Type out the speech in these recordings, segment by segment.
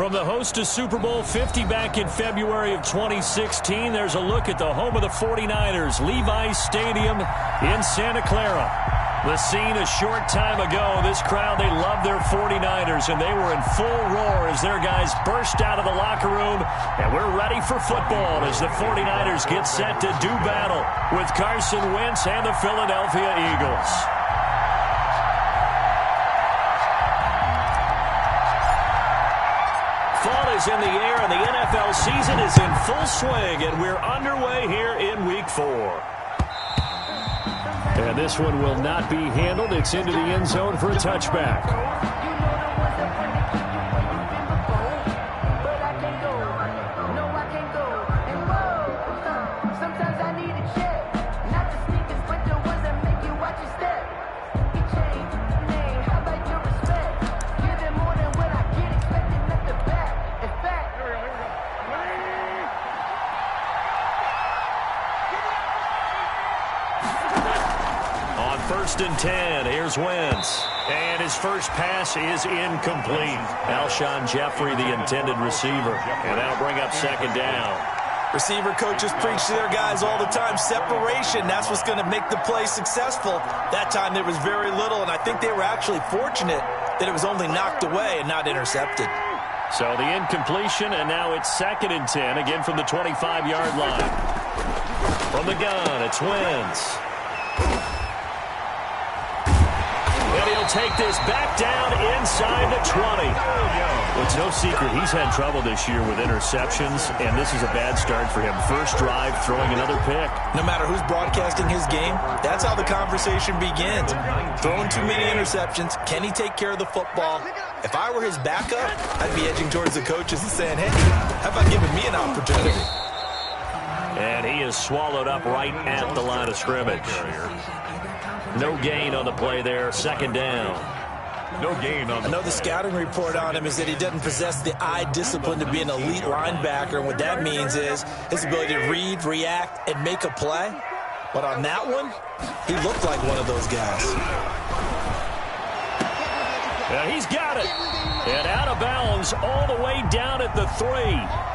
From the host to Super Bowl 50 back in February of 2016, there's a look at the home of the 49ers, Levi's Stadium in Santa Clara. The scene a short time ago, this crowd, they love their 49ers, and they were in full roar as their guys burst out of the locker room, and we're ready for football as the 49ers get set to do battle with Carson Wentz and the Philadelphia Eagles. Fall is in the air, and the NFL season is in full swing, and we're underway here in Week 4. And this one will not be handled. It's into the end zone for a touchback. First and 10. Here's Wentz. And his first pass is incomplete. Alshon Jeffrey, the intended receiver. And that'll bring up second down. Receiver coaches preach to their guys all the time. Separation, that's what's going to make the play successful. That time there was very little, and I think they were actually fortunate that it was only knocked away and not intercepted. So the incompletion, and now it's second and 10, again from the 25-yard line. From the gun, it's Wentz. And he'll take this back down inside the 20. Well, it's no secret he's had trouble this year with interceptions, and this is a bad start for him. First drive, throwing another pick. No matter who's broadcasting his game, that's how the conversation begins. Throwing too many interceptions. Can he take care of the football? If I were his backup, I'd be edging towards the coaches and saying, hey, how about giving me an opportunity? And he is swallowed up right at the line of scrimmage. No gain on the play there. Second down. No gain on the I know the scouting report on him is that he doesn't possess the eye discipline to be an elite linebacker. And what that means is his ability to read, react, and make a play. But on that one, he looked like one of those guys. And he's got it. And out of bounds all the way down at the 3.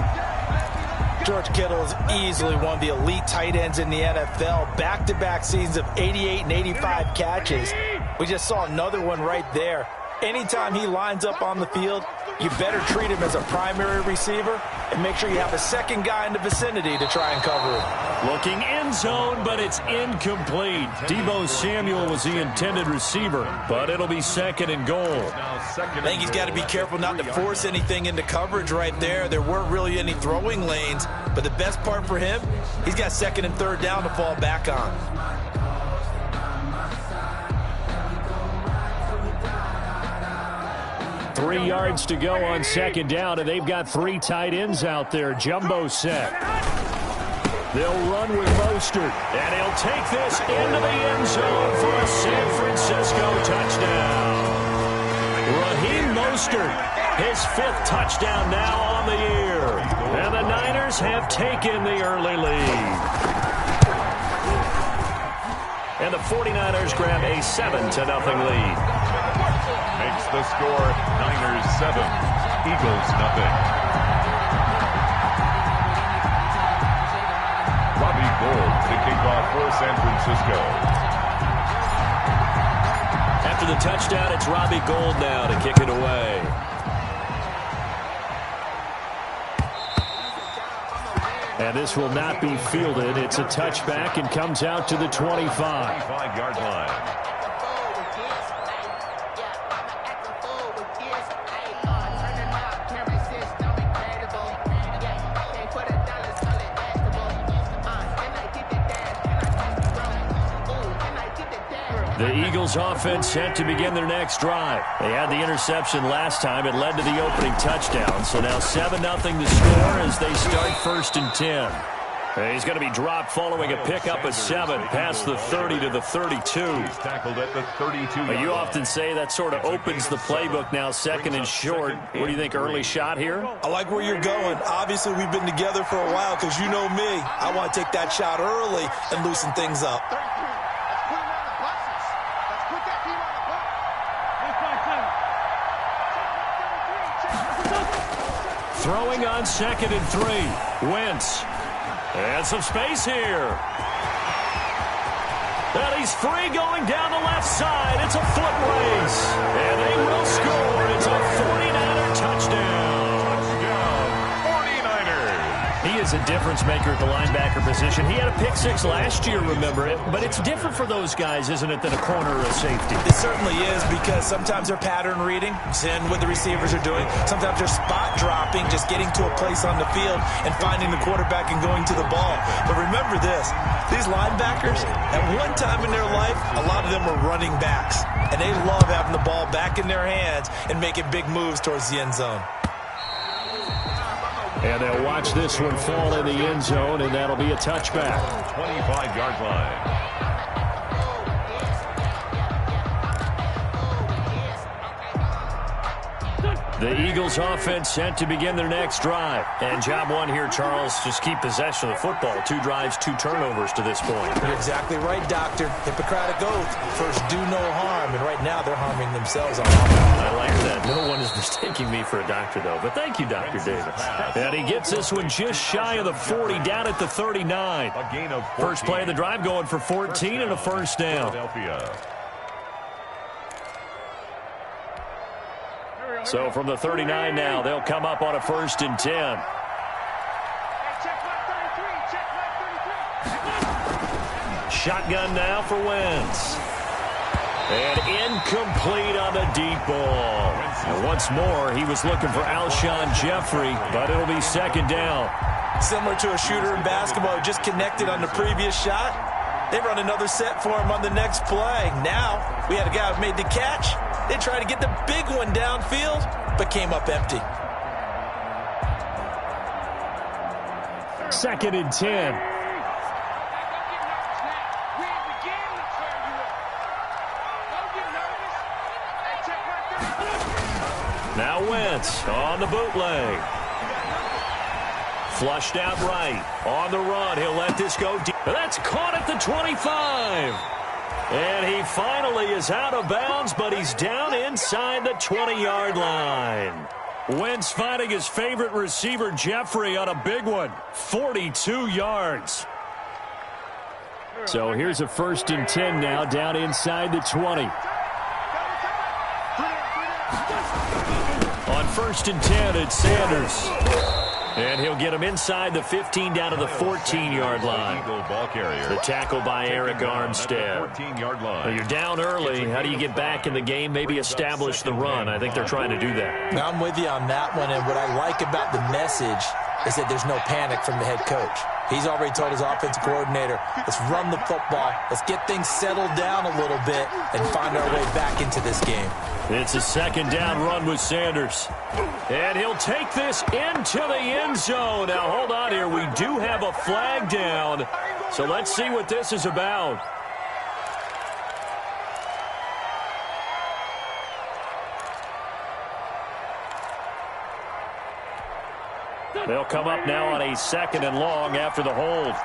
George Kittle is easily one of the elite tight ends in the NFL. Back-to-back seasons of 88 and 85 catches. We just saw another one right there. Anytime he lines up on the field, you better treat him as a primary receiver and make sure you have a second guy in the vicinity to try and cover him. Looking end zone, but it's incomplete. Deebo Samuel was the intended receiver, but it'll be second and goal. I think he's got to be careful not to force anything into coverage right there. There weren't really any throwing lanes, but the best part for him, he's got second and third down to fall back on. Three yards to go on second down, and they've got three tight ends out there. Jumbo set. They'll run with Mostert, and he'll take this into the end zone for a San Francisco touchdown. Raheem Mostert, his fifth touchdown now on the year. And the Niners have taken the early lead. And the 49ers grab a 7-0 lead. Makes the score Niners 7, Eagles nothing. Robbie Gould to kick off for San Francisco. After the touchdown, it's Robbie Gould now to kick it away. And this will not be fielded. It's a touchback and comes out to the 25. 25-yard line. The Eagles offense set to begin their next drive. They had the interception last time. It led to the opening touchdown. So now 7-0 to score as they start first and 10. He's going to be dropped following a pickup of 7 past the 30 to the 32. He's tackled at the 32. You often say that sort of opens the playbook now, second and short. What do you think, early shot here? I like where you're going. Obviously, we've been together for a while because you know me. I want to take that shot early and loosen things up. Throwing on 2nd and 3. Wentz. And some space here. And he's free going down the left side. It's a foot race. And they will score. It's a 49er touchdown. Touchdown, 49ers. He is a difference maker at the linebacker position. He had a pick 6 last year, remember it. But it's different for those guys, isn't it, than a corner or a safety? It certainly is, because sometimes they're pattern reading, seeing what the receivers are doing. Sometimes they're spot dropping, just getting to a place on the field and finding the quarterback and going to the ball. But remember this, these linebackers, at one time in their life, a lot of them were running backs. And they love having the ball back in their hands and making big moves towards the end zone. And they'll watch this one fall in the end zone, and that'll be a touchback. 25-yard line. The Eagles offense set to begin their next drive. And job one here, Charles, just keep possession of the football. 2 drives, 2 turnovers to this point. You're exactly right, Doctor. Hippocratic oath. First, do no harm. And right now, they're harming themselves on offense. I like that. No one is mistaking me for a doctor, though. But thank you, Dr. Davis. And he gets this one just shy of the 40, down at the 39. A gain of 14. First play of the drive going for 14 and a first down. Philadelphia. So from the 39 now, they'll come up on a 1st and 10. Shotgun now for Wentz. And incomplete on the deep ball. And once more, he was looking for Alshon Jeffrey, but it'll be 2nd down. Similar to a shooter in basketball who just connected on the previous shot. They run another set for him on the next play. Now, we had a guy who made the catch. They tried to get the big one downfield, but came up empty. 2nd and 10. Now Wentz on the bootleg. Flushed out right. On the run. He'll let this go deep. That's caught at the 25. And he finally is out of bounds, but he's down inside the 20-yard line. Wentz finding his favorite receiver, Jeffrey, on a big one. 42 yards. So here's a 1st and 10 now, down inside the 20. On 1st and 10, it's Sanders. And he'll get him inside the 15 down to the 14-yard line. Ball carrier. The tackle by Eric Armstead. 14-yard line. Well, you're down early. How do you get back in the game, maybe establish the run? I think they're trying to do that. Now, I'm with you on that one, and what I like about the message is that there's no panic from the head coach. He's already told his offensive coordinator, let's run the football, let's get things settled down a little bit, and find our way back into this game. It's a 2nd down run with Sanders. And he'll take this into the end zone. Now, hold on here. We do have a flag down. So let's see what this is about. They'll come up now on a 2nd and long after the hold.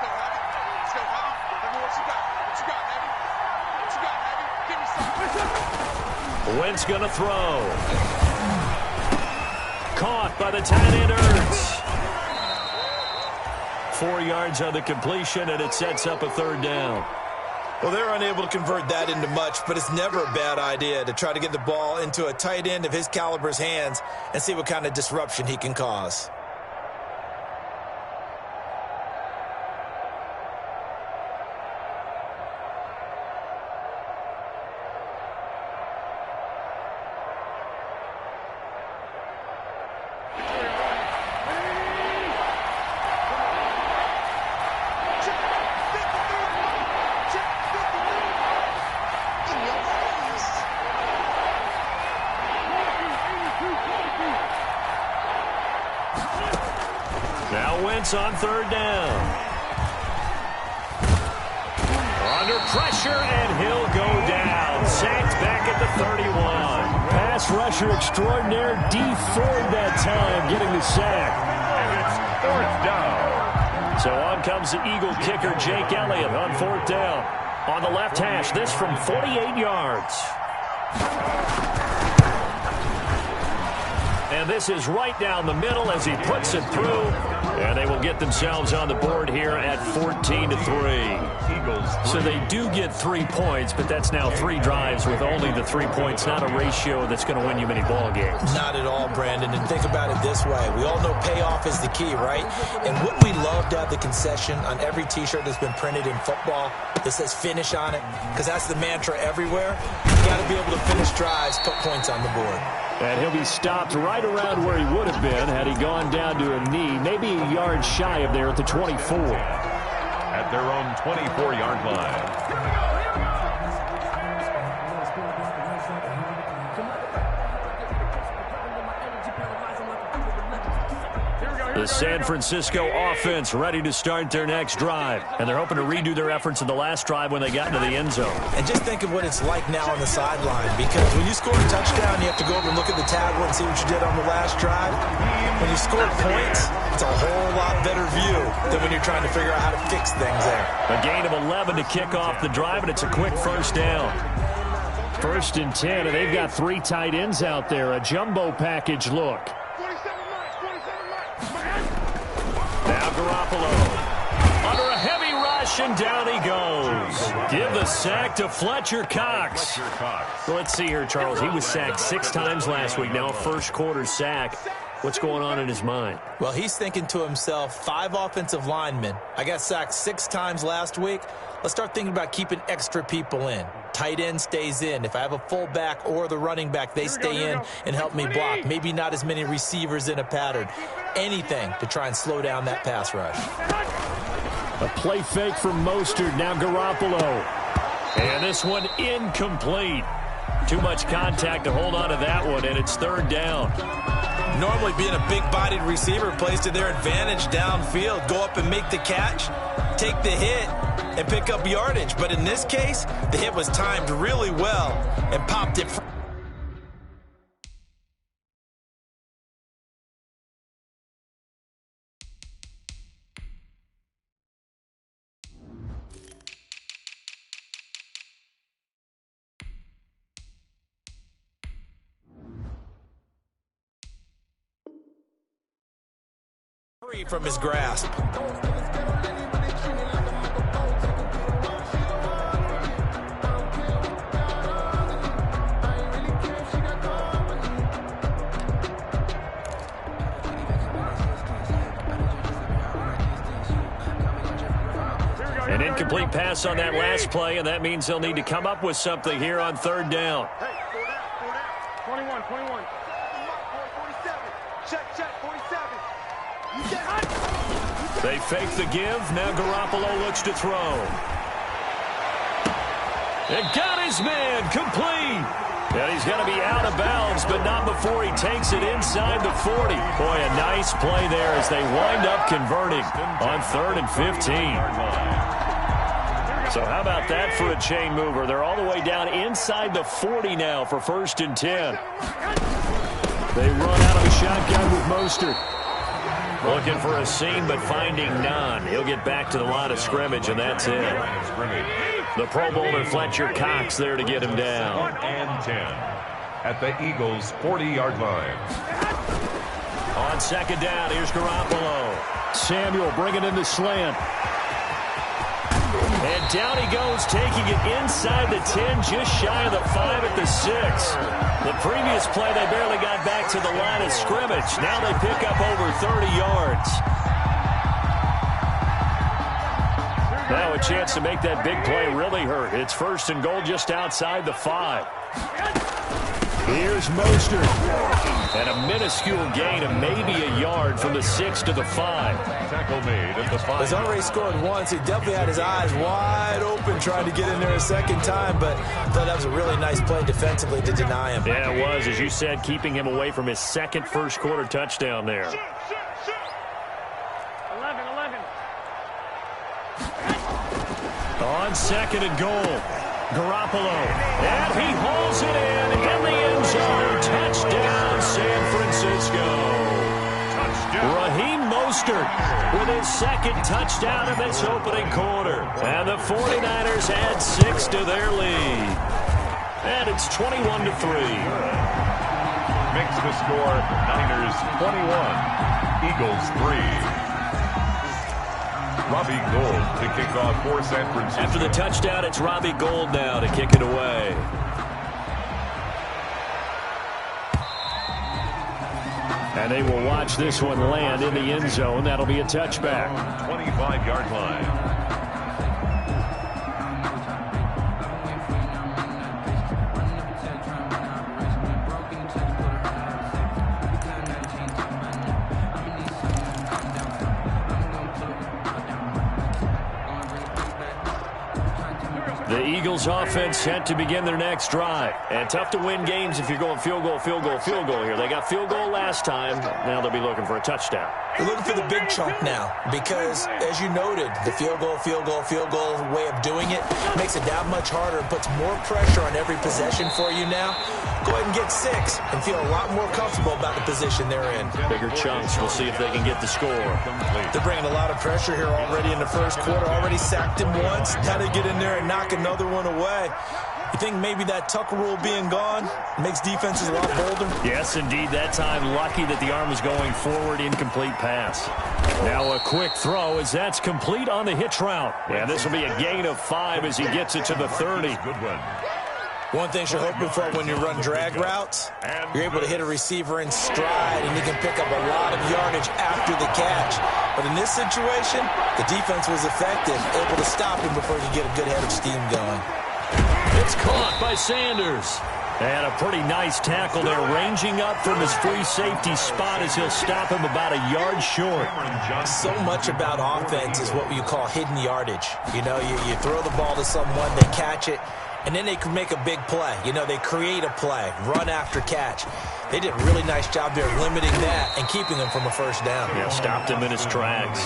Wentz going to throw. Caught by the tight end, Ertz. 4 yards on the completion, and it sets up a 3rd down. Well, they're unable to convert that into much, but it's never a bad idea to try to get the ball into a tight end of his caliber's hands and see what kind of disruption he can cause. On 3rd down. Under pressure, and he'll go down. Sacked back at the 31. Pass rusher extraordinaire, D. Ford that time, getting the sack. And it's 4th down. So on comes the Eagle kicker, Jake Elliott, on 4th down. On the left hash, this from 48 yards. And this is right down the middle as he puts it through. And they will get themselves on the board here at 14-3. So they do get 3 points, but that's now 3 drives with only the 3 points. Not a ratio that's going to win you many ball games. Not at all, Brandon. And think about it this way. We all know payoff is the key, right? And what we love to have the concession on every T-shirt that's been printed in football that says finish on it, because that's the mantra everywhere. You got to be able to finish drives, put points on the board. And he'll be stopped right around where he would have been had he gone down to a knee, maybe a yard shy of there at the 24. At their own 24-yard line. The San Francisco offense ready to start their next drive. And they're hoping to redo their efforts in the last drive when they got into the end zone. And just think of what it's like now on the sideline, because when you score a touchdown, you have to go over and look at the tablet and see what you did on the last drive. When you score points, it's a whole lot better view than when you're trying to figure out how to fix things there. A gain of 11 to kick off the drive, and it's a quick first down. 1st and 10, and they've got 3 tight ends out there. A jumbo package look. Now Garoppolo under a heavy rush, and down he goes. Give the sack to Fletcher Cox. Well, let's see here, Charles. He was sacked 6 times last week. Now a first-quarter sack. What's going on in his mind? Well, he's thinking to himself, 5 offensive linemen. I got sacked 6 times last week. Let's start thinking about keeping extra people in. Tight end stays in. If I have a fullback or the running back, they stay in and help me block. Maybe not as many receivers in a pattern. Anything to try and slow down that pass rush. A play fake from Mostert. Now Garoppolo. And this one incomplete. Too much contact to hold on to that one, and it's 3rd down. Normally being a big-bodied receiver plays to their advantage downfield. Go up and make the catch, take the hit, and pick up yardage. But in this case, the hit was timed really well and popped it. Free from his grasp. An incomplete pass on that last play, and that means they'll need to come up with something here on 3rd down. Hey, 21. 47. Check, 47. They fake the give. Now Garoppolo looks to throw. And got his man complete. And he's going to be out of bounds, but not before he takes it inside the 40. Boy, a nice play there as they wind up converting on 3rd and 15. So how about that for a chain mover? They're all the way down inside the 40 now for 1st and 10. They run out of a shotgun with Mostert. Looking for a seam, but finding none. He'll get back to the line of scrimmage, and that's it. The Pro Bowler Fletcher Cox there to get him down. 1 and 10 at the Eagles' 40-yard line. On 2nd down, here's Garoppolo. Samuel bringing in the slant. And down he goes, taking it inside the 10, just shy of the 5 at the 6. The previous play, they barely got back to the line of scrimmage. Now they pick up over 30 yards. Now a chance to make that big play really hurt. It's 1st and goal just outside the 5. Here's Mostert. And a minuscule gain of maybe a yard from the 6 to the 5. Tackle made at the 5. He's already scored once. He definitely had his eyes wide open trying to get in there a second time, but I thought that was a really nice play defensively to deny him. Yeah, it was, as you said, keeping him away from his second first-quarter touchdown there. 11. On 2nd and goal, Garoppolo. And he hauls it in the end zone. Touchdown, San Francisco. Raheem Mostert with his 2nd touchdown of this opening quarter. And the 49ers add 6 to their lead. And it's 21-3. makes the score Niners 21, Eagles 3. Robbie Gould to kick off for San Francisco. After the touchdown, it's Robbie Gould now to kick it away. And they will watch this one land in the end zone. That'll be a touchback. 25-yard line. The Eagles offense set to begin their next drive. And tough to win games if you're going field goal, field goal, field goal here. They got field goal last time. Now they'll be looking for a touchdown. They're looking for the big chunk now because, as you noted, the field goal way of doing it makes it that much harder and puts more pressure on every possession for you now. Go ahead and get 6 and feel a lot more comfortable about the position they're in. Bigger chunks. We'll see if they can get the score. They're bringing a lot of pressure here already in the first quarter. Already sacked him once. Now they get in there and knock another one away. You think maybe that Tucker rule being gone makes defenses a lot bolder? Yes, indeed. That time, lucky that the arm was going forward. Incomplete pass. Now a quick throw as that's complete on the hitch route. And this will be a gain of 5 as he gets it to the 30. Good one. One thing you're hoping for when you run drag routes, you're able to hit a receiver in stride, and he can pick up a lot of yardage after the catch. But in this situation, the defense was effective, able to stop him before he could get a good head of steam going. It's caught by Sanders. And a pretty nice tackle there, ranging up from his free safety spot as he'll stop him about a yard short. So much about offense is what you call hidden yardage. You know, you throw the ball to someone, they catch it, and then they can make a big play. You know, they create a play, run after catch. They did a really nice job there limiting that and keeping him from a first down. Yeah, stopped him in his tracks.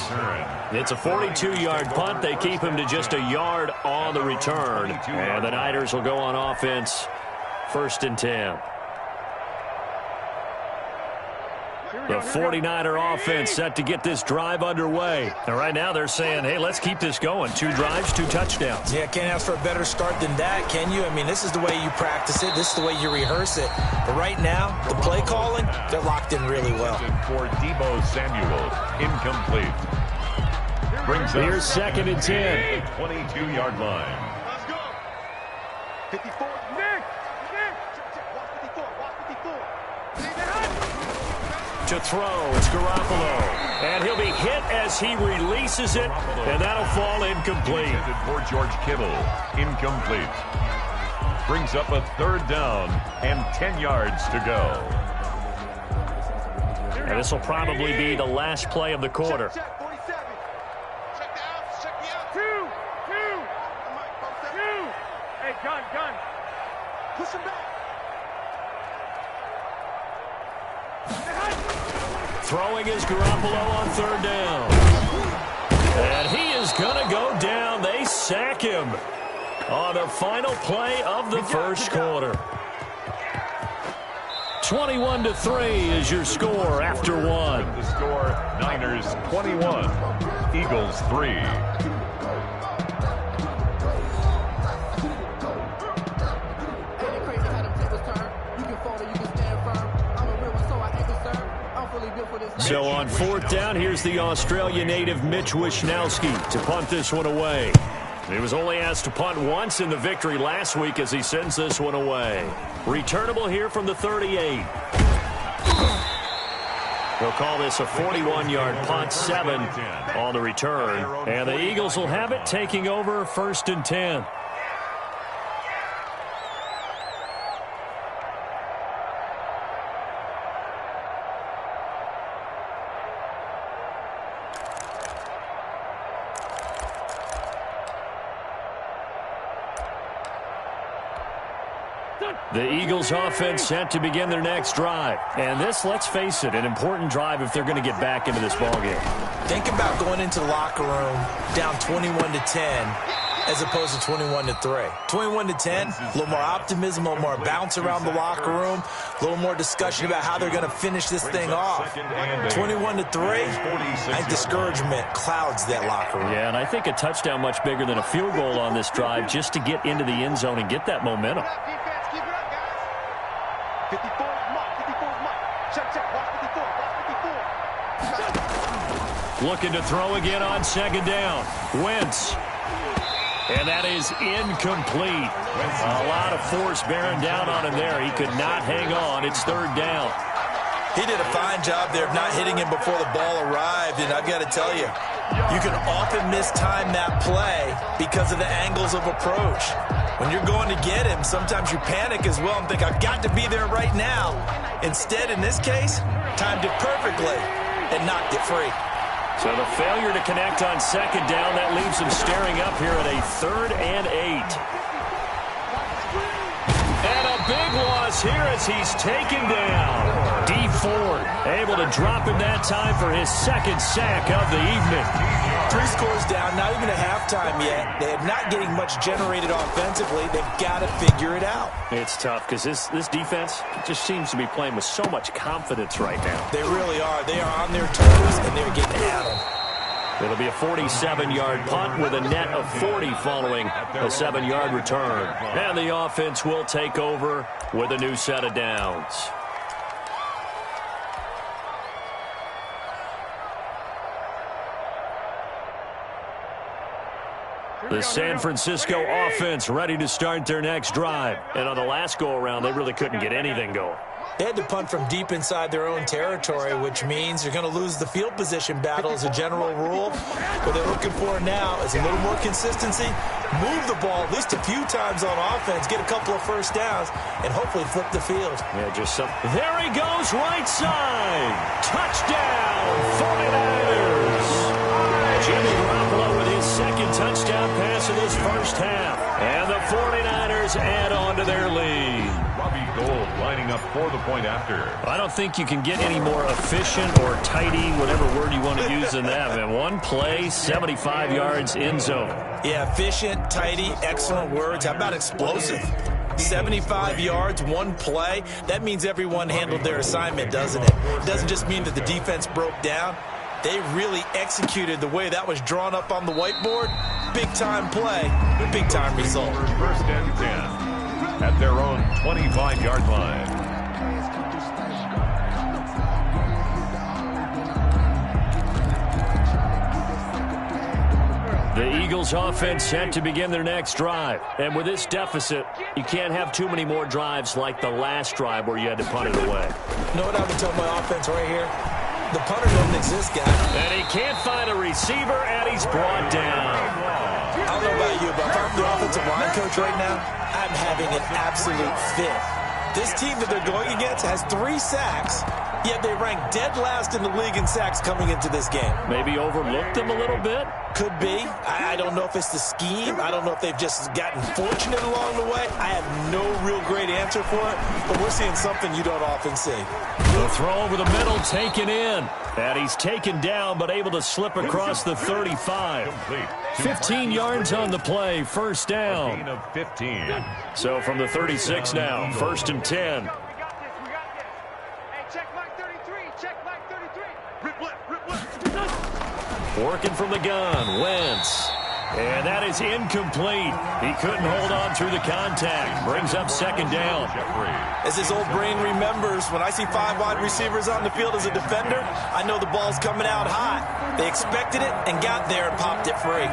It's a 42-yard punt. They keep him to just a yard on the return. And the Niners will go on offense, 1st and 10. The 49er offense set to get this drive underway. And right now they're saying, hey, let's keep this going. 2 drives, 2 touchdowns. Yeah, can't ask for a better start than that, can you? I mean, this is the way you practice it. This is the way you rehearse it. But right now, the play calling, they're locked in really well. For Deebo Samuel, incomplete. Brings Here's 2nd and 10. 22-yard line. Let's go. 54. Nick. Watch 54. Watch 54. To throw, it's Garoppolo. And he'll be hit as he releases it, and that'll fall incomplete. For George Kittle, incomplete. Brings up a 3rd down and 10 yards to go. And this will probably be the last play of the quarter. Check 47. Check the outs. Check the outs. 2. Hey, gun. Push him back. Throwing is Garoppolo on 3rd down. And he is going to go down. They sack him on the final play of the first quarter. 21-3 is your score after 1. The score, Niners 21, Eagles 3. So on 4th down, here's the Australia native Mitch Wishnowsky to punt this one away. He was only asked to punt once in the victory last week as he sends this one away. Returnable here from the 38. They'll call this a 41-yard punt, 7 on the return. And the Eagles will have it, taking over 1st and 10. The Eagles offense set to begin their next drive. And this, let's face it, an important drive if they're going to get back into this ballgame. Think about going into the locker room down 21-10 as opposed to 21-3. 21-10, a little more optimism, a little more bounce around the locker room, a little more discussion about how they're going to finish this thing off. 21-3, I think discouragement clouds that locker room. Yeah, and I think a touchdown much bigger than a field goal on this drive just to get into the end zone and get that momentum. Defense, keep it up, guys. 54 is mark. 54 is mark. Looking to throw again on second down. Wentz. And that is incomplete. A lot of force bearing down on him there. He could not hang on. It's third down. He did a fine job there of not hitting him before the ball arrived, and I've got to tell you, you can often mistime that play because of the angles of approach. When you're going to get him, sometimes you panic as well and think, I've got to be there right now. Instead, in this case, timed it perfectly and knocked it free. So the failure to connect on second down, that leaves him staring up here at a 3rd and 8. And a big loss here as he's taken down. D Ford able to drop him that time for his 2nd sack of the evening. 3 scores down, not even a halftime yet. They're not getting much generated offensively. They've got to figure it out. It's tough because this defense just seems to be playing with so much confidence right now. They really are. They are on their toes, and they're getting at them. It'll be a 47-yard punt with a net of 40 following a 7-yard return. And the offense will take over with a new set of downs. The San Francisco offense ready to start their next drive. And on the last go-around, they really couldn't get anything going. They had to punt from deep inside their own territory, which means you're going to lose the field position battle as a general rule. What they're looking for now is a little more consistency, move the ball at least a few times on offense, get a couple of first downs, and hopefully flip the field. Yeah, just some. There he goes, right side. Touchdown, 49ers. Jimmy Garoppolo with his 2nd touchdown pass of this first half. And the 49ers add on to their lead. Robbie Gould lining up for the point after. I don't think you can get any more efficient or tidy, whatever word you want to use in that. Man, one play, 75 yards in zone. Yeah, efficient, tidy, excellent words. How about explosive? 75 yards, one play. That means everyone handled their assignment, doesn't it? It doesn't just mean that the defense broke down. They really executed the way that was drawn up on the whiteboard. Big-time play, big-time result. 1st and 10 at their own 25-yard line. The Eagles offense set to begin their next drive. And with this deficit, you can't have too many more drives like the last drive where you had to punt it away. You know what I would tell my offense right here? The punter doesn't exist, guy. And he can't find a receiver, and he's brought down. I don't know about you, but if I'm the offensive line coach right now, I'm having an absolute fit. This team that they're going against has 3 sacks, yet they rank dead last in the league in sacks coming into this game. Maybe overlooked them a little bit? Could be. I don't know if it's the scheme. I don't know if they've just gotten fortunate along the way. I have no real great answer for it, but we're seeing something you don't often see. The throw over the middle taken in. And he's taken down, but able to slip across the 35. 15 yards on the play, first down. Gain of 15. So from the 36 now, 1st and 10. We got this. Hey, check Mike 33. Check Mike 33. Rip left, rip left. Working from the gun, Wentz. And that is incomplete. He couldn't hold on through the contact. Brings up 2nd down. As his old brain remembers, when I see 5 wide receivers on the field as a defender, I know the ball's coming out hot. They expected it and got there and popped it free.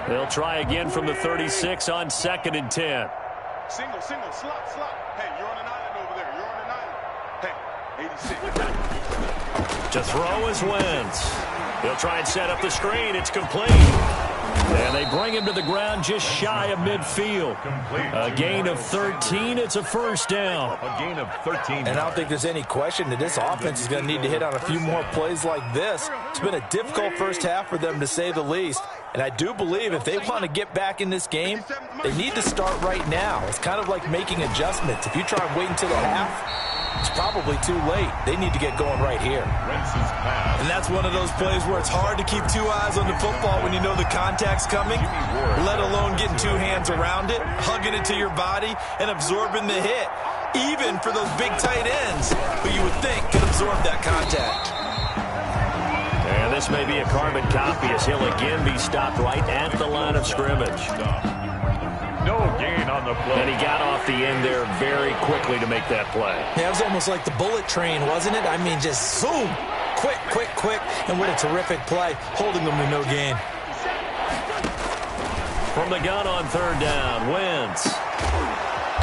They'll try again from the 36 on 2nd and 10. Single, slot. Hey, you're on an island over there. You're on an island. Hey, 86. To throw is Wentz. He'll try and set up the screen. It's complete. And they bring him to the ground just shy of midfield. A gain of 13. It's a first down. A gain of 13. And I don't think there's any question that this offense is going to need to hit on a few more plays like this. It's been a difficult first half for them, to say the least. And I do believe if they want to get back in this game, they need to start right now. It's kind of like making adjustments. If you try and wait until the half, it's probably too late. They need to get going right here. And that's one of those plays where it's hard to keep 2 eyes on the football when you know the contact's coming, let alone getting 2 hands around it, hugging it to your body, and absorbing the hit, even for those big tight ends who you would think could absorb that contact. And this may be a carbon copy as he'll again be stopped right at the line of scrimmage. No gain on the play. And he got off the end there very quickly to make that play. Yeah, it was almost like the bullet train, wasn't it? I mean, just zoom. Quick, quick, quick. And what a terrific play, holding them to no gain. From the gun on third down, Wentz.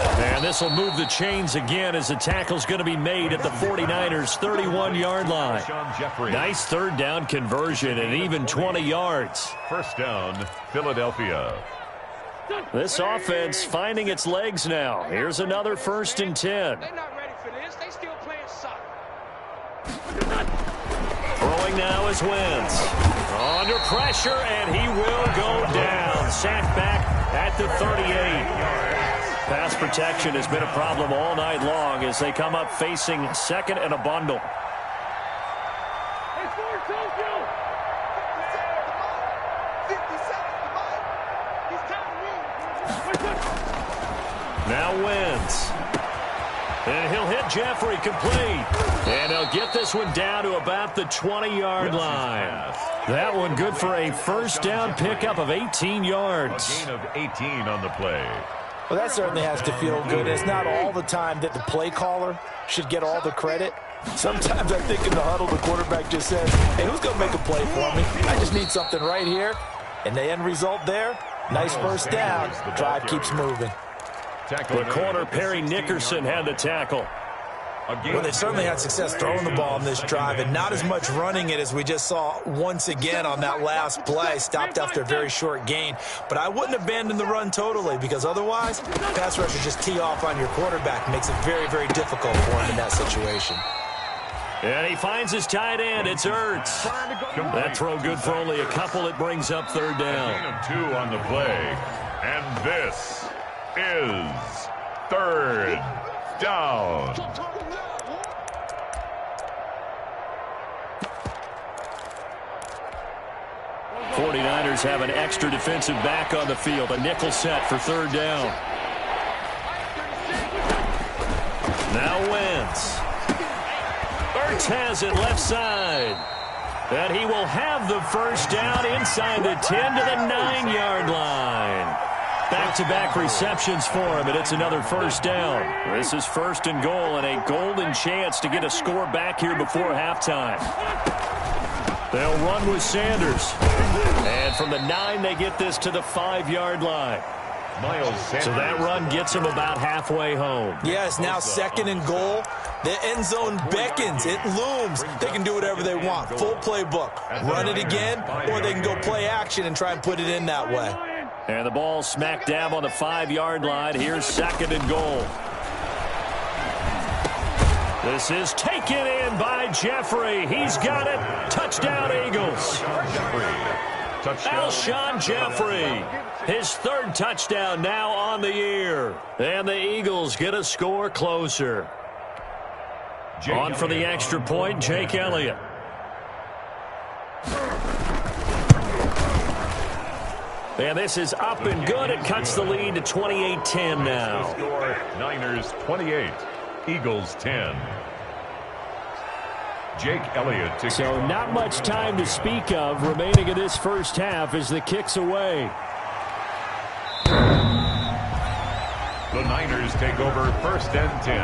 And this will move the chains again as the tackle's going to be made at the 49ers' 31-yard line. Nice third down conversion and even 20 yards. First down, Philadelphia. This offense finding its legs now. Here's another 1st and 10. They're not ready for this. They still playing soccer. Throwing now is Wentz. Under pressure, and he will go down. Sacked back at the 38. Pass protection has been a problem all night long as they come up facing 2nd and a bundle. Now Wentz. And he'll hit Jeffrey complete. And they'll get this one down to about the 20-yard line. That one good for a first down pickup of 18 yards. A gain of 18 on the play. Well, that certainly has to feel good. It's not all the time that the play caller should get all the credit. Sometimes I think in the huddle, the quarterback just says, hey, who's going to make a play for me? I just need something right here. And the end result there, nice first down. Drive keeps moving. The corner, Perry Nickerson, had the tackle. Well, they've certainly had success throwing the ball on this drive and not as much running it as we just saw once again on that last play. Stopped after a very short gain. But I wouldn't abandon the run totally because otherwise, pass rushers just tee off on your quarterback. Makes it very, very difficult for him in that situation. And he finds his tight end. It's Ertz. That throw good for only a couple. It brings up third down. A gain of 2 on the play. And this is third down. 49ers have an extra defensive back on the field. A nickel set for third down. Now Wentz. Ertz has it left side. And he will have the first down inside the 10 to the 9-yard line. Back-to-back receptions for him, and it's another first down. This is 1st and goal and a golden chance to get a score back here before halftime. They'll run with Sanders. And from the 9, they get this to the 5-yard line. So that run gets them about halfway home. Yeah, it's now 2nd and goal. The end zone beckons. It looms. They can do whatever they want. Full playbook. Run it again, or they can go play action and try and put it in that way. And the ball smack dab on the 5-yard line. Here's 2nd and goal. This is taken in by Jeffrey. He's got it. Touchdown, Eagles. Alshon Jeffrey. His 3rd touchdown now on the year. And the Eagles get a score closer. On for the extra point, Jake Elliott. And this is up and good. It cuts the lead to 28-10 now. Score Niners 28, Eagles 10. Jake Elliott. So not much time to speak of remaining in this first half as the kick's away. The Niners take over 1st and 10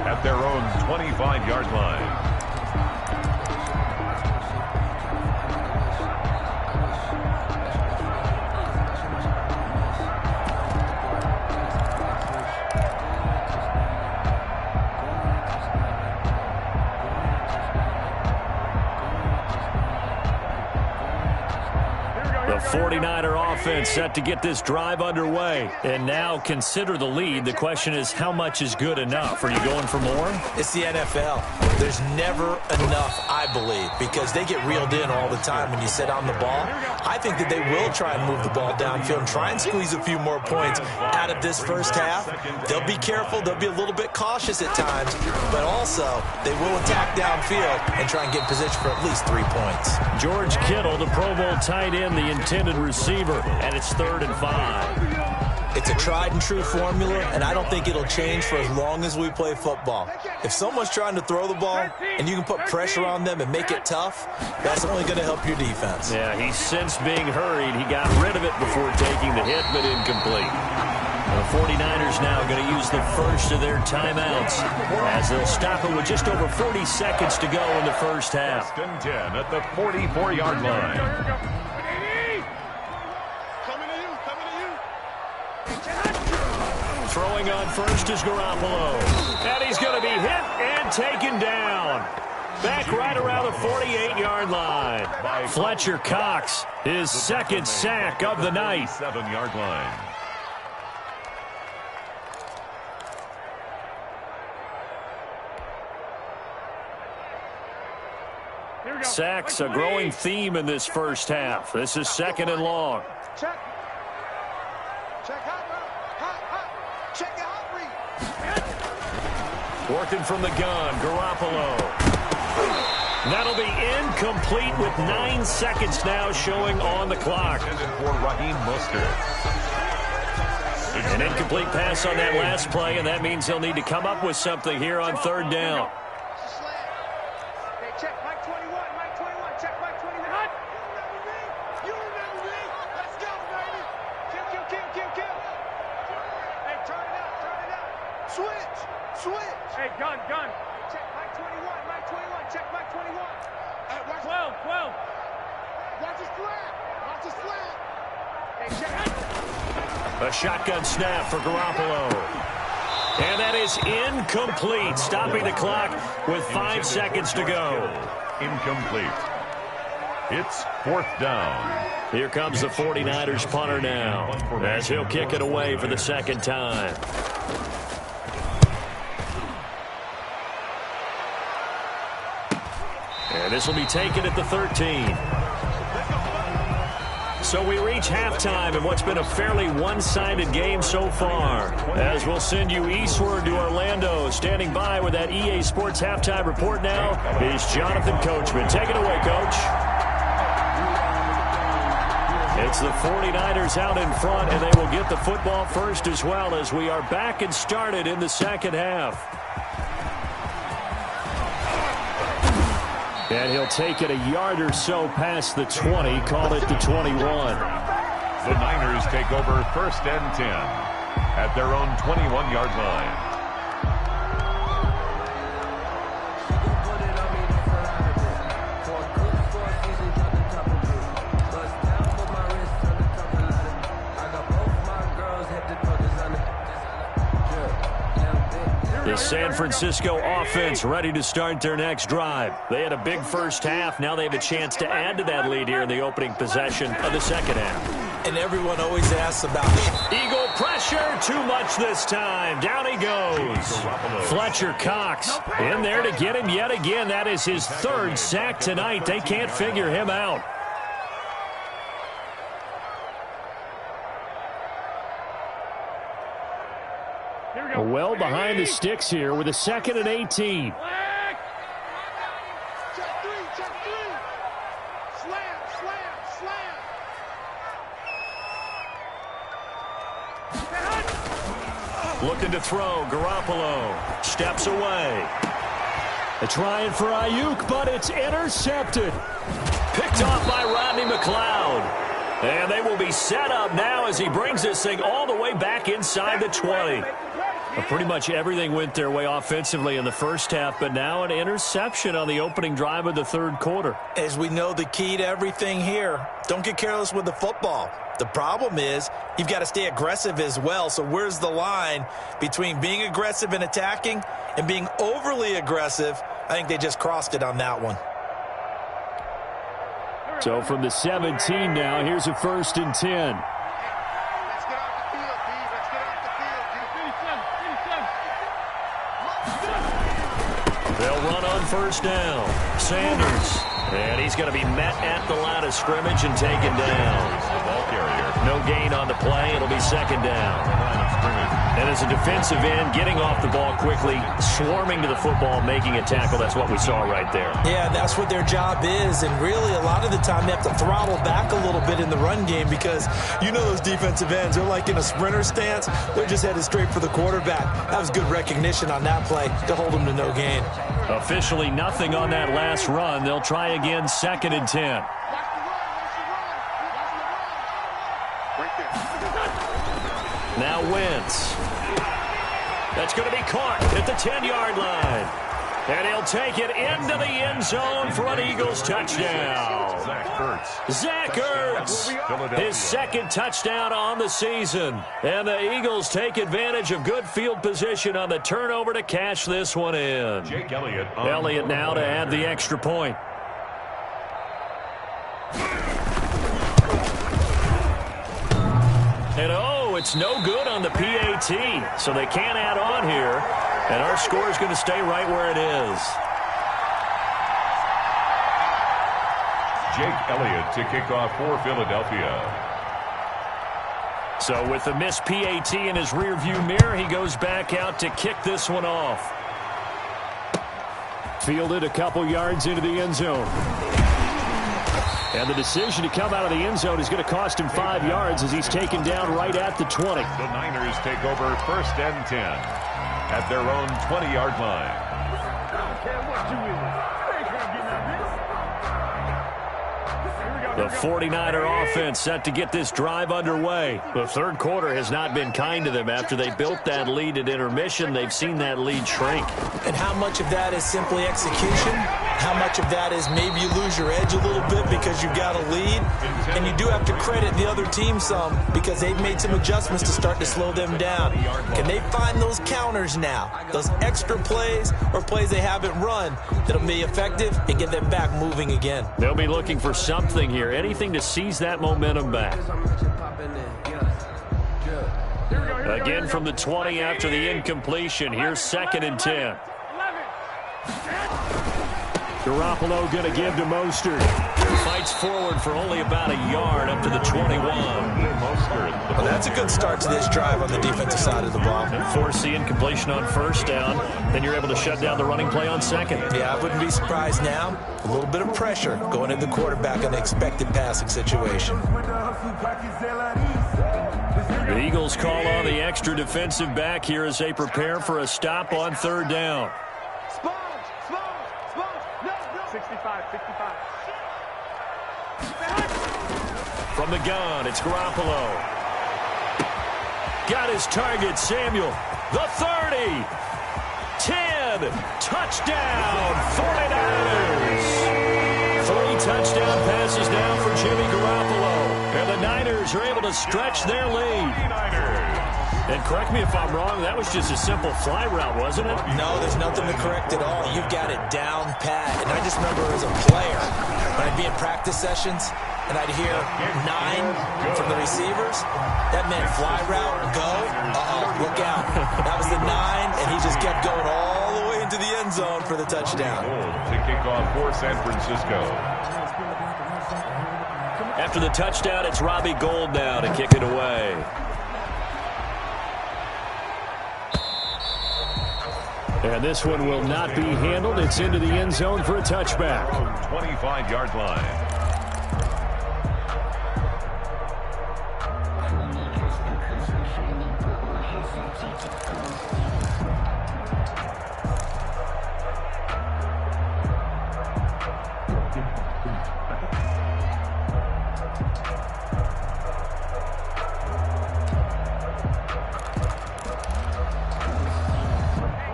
at their own 25-yard line. The 49er offense set to get this drive underway. And now consider the lead. The question is, how much is good enough? Are you going for more? It's the NFL. There's never enough, I believe, because they get reeled in all the time when you sit on the ball. I think that they will try and move the ball downfield and try and squeeze a few more points out of this first half. They'll be careful. They'll be a little bit cautious at times, but also they will attack downfield and try and get in position for at least 3 points. George Kittle, the Pro Bowl tight end, the intended receiver, and it's 3rd and 5. It's a tried and true formula, and I don't think it'll change for as long as we play football. If someone's trying to throw the ball and you can put pressure on them and make it tough, that's only going to help your defense. Yeah, he sensed being hurried. He got rid of it before taking the hit, but incomplete. The 49ers now going to use the first of their timeouts as they'll stop it with just over 40 seconds to go in the first half. 10 at the 44-yard line. Throwing on first is Garoppolo. And he's going to be hit and taken down. Back right around the 48-yard line. Fletcher Cox, his second sack of the night. 7-yard line. Sacks, a growing theme in this first half. This is second and long. Check. Check hot. Check the hot read. Working from the gun, Garoppolo. That'll be incomplete with 9 seconds now showing on the clock. For Raheem Mostert. An incomplete pass on that last play, and that means he'll need to come up with something here on third down. Hey, check Mike 21. Mike 21. Check Mike 21. Hot. You remember me. Let's go, baby. Kill. Hey, turn it up. Switch. Hey, gun. Check Mike 21. Mike 21. Check Mike 21. Hey, watch 12. Watch his flat. Hey, check. A shotgun snap for Garoppolo. And that is incomplete, stopping the clock with 5 seconds to go. Incomplete. It's fourth down. Here comes the 49ers punter now, as he'll kick it away for the second time. And this will be taken at the 13. So we reach halftime in what's been a fairly one-sided game so far. As we'll send you eastward to Orlando. Standing by with that EA Sports halftime report now is Jonathan Coachman. Take it away, Coach. It's the 49ers out in front, and they will get the football first as well as we are back and started in the second half. And he'll take it a yard or so past the 20, call it the 21. The Niners take over first and 10 at their own 21-yard line. The San Francisco offense ready to start their next drive. They had a big first half. Now they have a chance to add to that lead here in the opening possession of the second half. And everyone always asks about it. Eagle pressure, too much this time. Down he goes. Fletcher Cox in there to get him yet again. That is his third sack tonight. They can't figure him out. Well behind the sticks here with a 2nd and 18. Check three. Slam. Looking to throw. Garoppolo steps away. Trying for Ayuk, but it's intercepted. Picked off by Rodney McLeod. And they will be set up now as he brings this thing all the way back inside the 20. Pretty much everything went their way offensively in the first half, but now an interception on the opening drive of the third quarter. As we know, the key to everything here, don't get careless with the football. The problem is you've got to stay aggressive as well. So where's the line between being aggressive and attacking and being overly aggressive? I think they just crossed it on that one. So from the 17 now, here's a 1st and 10. They'll run on first down. Sanders And he's going to be met at the line of scrimmage and taken down. The ball carrier. No gain on the play. It'll be second down. The line of scrimmage. And as a defensive end, getting off the ball quickly, swarming to the football, making a tackle, that's what we saw right there. Yeah, that's what their job is. And really, a lot of the time, they have to throttle back a little bit in the run game because you know those defensive ends, they're like in a sprinter stance. They're just headed straight for the quarterback. That was good recognition on that play to hold them to no gain. Officially nothing on that last run. They'll try again, 2nd and 10. Now Wentz. That's going to be caught at the 10-yard line. And he'll take it into the end zone for an Eagles touchdown. Zach Ertz, his second touchdown on the season. And the Eagles take advantage of good field position on the turnover to cash this one in. Jake Elliott. Elliott now to add the extra point. And it's no good on the PAT, so they can't add on here. And our score is going to stay right where it is. Jake Elliott to kick off for Philadelphia. So with the missed PAT in his rearview mirror, he goes back out to kick this one off. Fielded a couple yards into the end zone. And the decision to come out of the end zone is going to cost him 5 yards as he's taken down right at the 20. The Niners take over 1st and 10 at their own 20-yard line. The 49er offense set to get this drive underway. The third quarter has not been kind to them. After they built that lead at intermission, they've seen that lead shrink. And how much of that is simply execution? How much of that is maybe you lose your edge a little bit because you've got a lead? And you do have to credit the other team some because they've made some adjustments to start to slow them down. Can they find those counters now? Those extra plays or plays they haven't run that'll be effective and get them back moving again? They'll be looking for something here, anything to seize that momentum back. Again from the 20 after the incompletion. Here's 2nd and 10. Garoppolo going to give to Mostert. Fights forward for only about a yard up to the 21. Well, that's a good start to this drive on the defensive side of the ball. And force the incompletion on 1st down. Then you're able to shut down the running play on 2nd. Yeah, I wouldn't be surprised now. A little bit of pressure going into the quarterback in the expected passing situation. The Eagles call on the extra defensive back here as they prepare for a stop on 3rd down. 65. From the gun, it's Garoppolo. Got his target, Samuel. The 30. 10. Touchdown, 49ers. 3 touchdown passes now for Jimmy Garoppolo. And the Niners are able to stretch their lead. And correct me if I'm wrong, that was just a simple fly route, wasn't it? No, there's nothing to correct at all. You've got it down pat. And I just remember as a player, when I'd be in practice sessions, and I'd hear 9 from the receivers, that meant fly route, go, look out. That was the 9, and he just kept going all the way into the end zone for the touchdown. To kick off for San Francisco. After the touchdown, it's Robbie Gould now to kick it away. And this one will not be handled. It's into the end zone for a touchback. 25-yard line.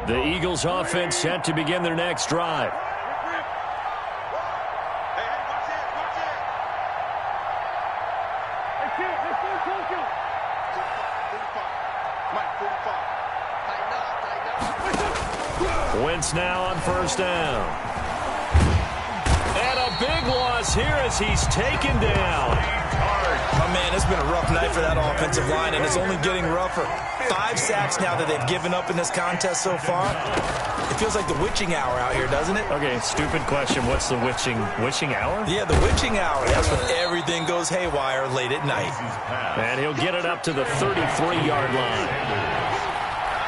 The Eagles offense set to begin their next drive. Wentz now on 1st down. And a big loss miss here as he's taken down. Oh, man, it's been a rough night for that offensive line, and it's only getting rougher. 5 sacks now that they've given up in this contest so far. It feels like the witching hour out here, doesn't it? Okay, stupid question. What's the witching hour? Yeah, the witching hour. That's when everything goes haywire late at night. And he'll get it up to the 33-yard line.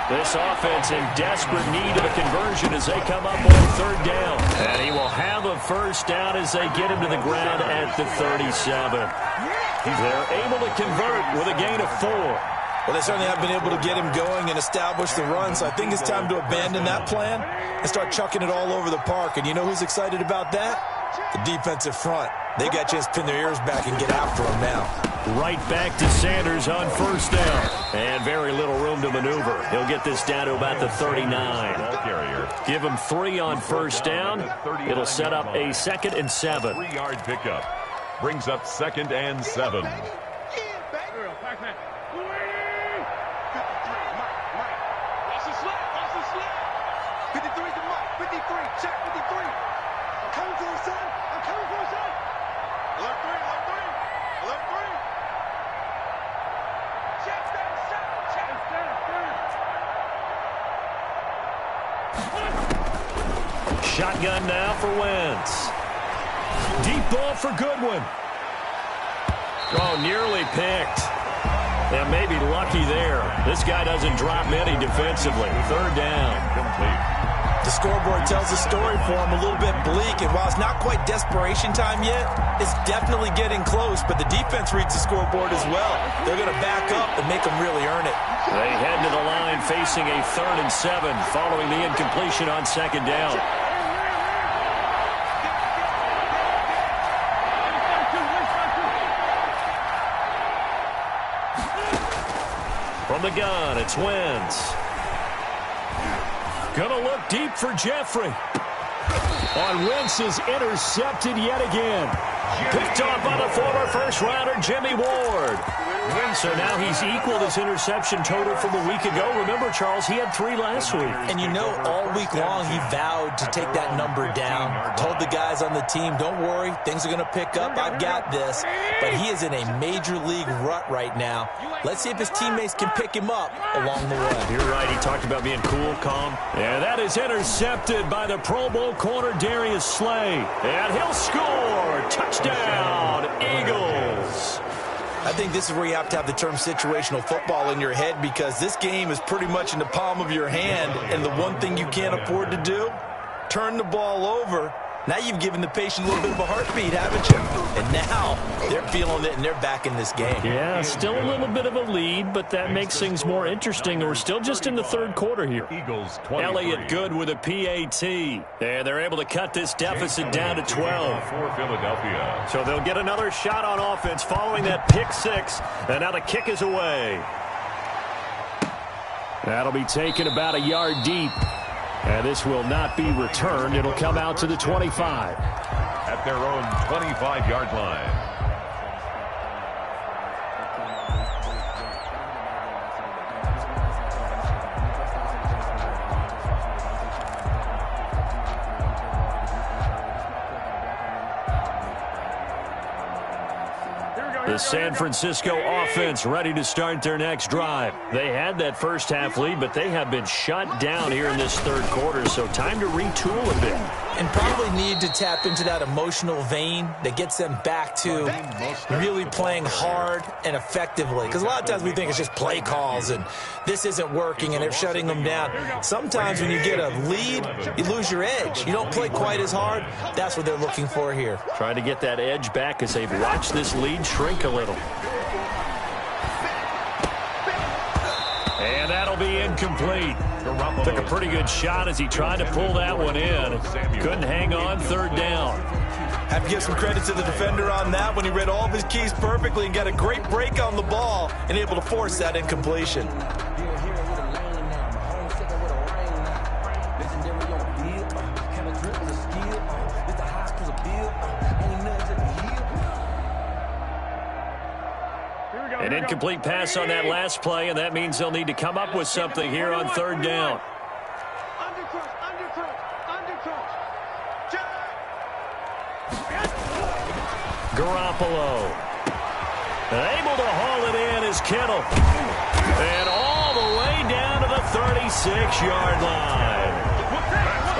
This offense in desperate need of a conversion as they come up on 3rd down. And he will have a first down as they get him to the ground at the 37. They're able to convert with a gain of 4. Well, they certainly have been able to get him going and establish the run, so I think it's time to abandon that plan and start chucking it all over the park. And you know who's excited about that? The defensive front. They got a chance to pin their ears back and get after him now. Right back to Sanders on 1st down. And very little room to maneuver. He'll get this down to about the 39. Give him 3 on 1st down. It'll set up a 2nd and 7. 3-yard pickup. Brings up 2nd and 7. Shotgun now for Wentz. Deep ball for Goodwin. Oh, nearly picked. Yeah, maybe lucky there. This guy doesn't drop many defensively. 3rd down. Complete. The scoreboard tells the story for him, a little bit bleak, and while it's not quite desperation time yet, it's definitely getting close, but the defense reads the scoreboard as well. They're going to back up and make them really earn it. They head to the line facing a 3rd and 7 following the incompletion on 2nd down. From the gun, it's Wentz. Gonna look deep for Jeffrey. On Wentz is intercepted yet again. Picked off by the former first-rounder Jimmy Ward. So now he's equaled his interception total from a week ago. Remember, Charles, he had 3 last week. And you know, all week long he vowed to take that number down. Told the guys on the team, don't worry, things are going to pick up. I've got this. But he is in a major league rut right now. Let's see if his teammates can pick him up along the way. You're right. He talked about being cool, calm. And that is intercepted by the Pro Bowl corner Darius Slay. And he'll score. Touchdown, Eagles. I think this is where you have to have the term situational football in your head, because this game is pretty much in the palm of your hand, and the one thing you can't afford to do, turn the ball over. Now you've given the patient a little bit of a heartbeat, haven't you? And now they're feeling it, and they're back in this game. Yeah, still a little bit of a lead, but that makes things more interesting. We're still just in the 3rd quarter here. Eagles 23. Elliott good with a PAT. And they're able to cut this deficit down to 12. For Philadelphia. So they'll get another shot on offense following that pick 6. And now the kick is away. That'll be taken about a yard deep. And this will not be returned. It'll come out to the 25. At their own 25-yard line. The San Francisco offense ready to start their next drive. They had that first half lead, but they have been shut down here in this 3rd quarter, so time to retool a bit. And probably need to tap into that emotional vein that gets them back to really playing hard and effectively. Because a lot of times we think it's just play calls and this isn't working and they're shutting them down. Sometimes when you get a lead, you lose your edge. You don't play quite as hard. That's what they're looking for here. Trying to get that edge back as they've watched this lead shrink a little. And that'll be incomplete. Took a pretty good shot as he tried to pull that one in. Couldn't hang on. 3rd down. Have to give some credit to the defender on that when he read all of his keys perfectly and got a great break on the ball and able to force that incompletion. An incomplete pass on that last play, and that means they'll need to come up with something here on 3rd down. Garoppolo. Able to haul it in is Kittle. And all the way down to the 36-yard line.